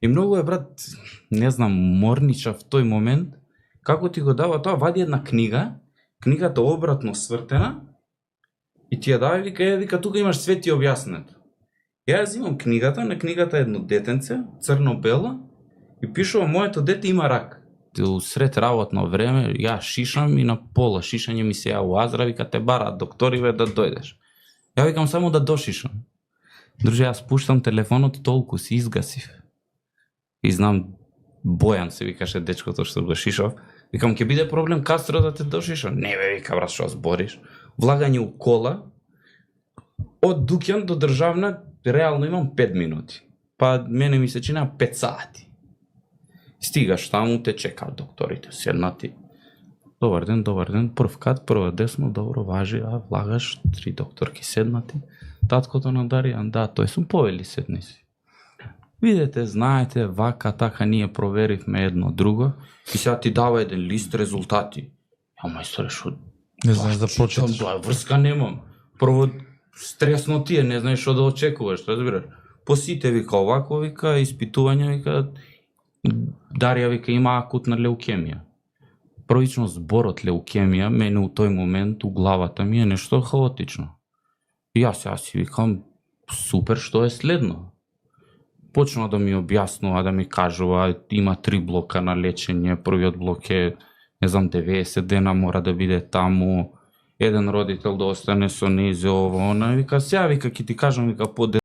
И многу брат, не знам, морничав в тој момент, како ти го дава тоа, вади една книга, книгата обратно свртена, и ти ја дава и вика, тука имаш све ти објаснето. Ја взимам книгата, на книгата едно детенце, црно-бела, и пишува моето дете има рак. Усред работно време, ја шишам и на пола шишање ми се ја уазра, вика те бараат докториве да дојдеш. Ја викам само да дошишам. Друже, јас пуштам телефонот, толку си изгасив. И знам, Бојан се викаше дечкото што го шишав. Викам, ќе биде проблем кастро да те дошишам? Не бе, вика, брат, што збориш? Влагање у кола, од Дуќан до државна, реално имам 5 минути. Па мене ми се чина 5 сати. Стигаш таму, те чекаат докторите, седнати. Добар ден, прв кат, прва десно, добро, важи, влагаш, 3 докторки седнати. Таткото на Даријан, да, тој сум повели седни си. Видете, знаете, вака, така, ние проверивме едно друго и сега ти дава еден лист резултати. Ја мајсторе, шо... Не знаеш да прочиташ. Врска немам. Прво, стресно ти е, не знаеш што да очекуваш, разбираш. По сите, вика, овако, вика, испитувања, вика, Дарија, вика, има акутна леукемија. Првично зборот леукемија, мене у тој момент у главата ми е нешто хаотично. И јас си викам, супер, што е следно? Почна да ми објаснува, да ми кажува, има 3 блока на лечење, првиот блок е, не знам, 90 дена мора да биде таму, еден родител да остане со незе, ово, она, вика, сега, вика, ќе ти кажам, вика, по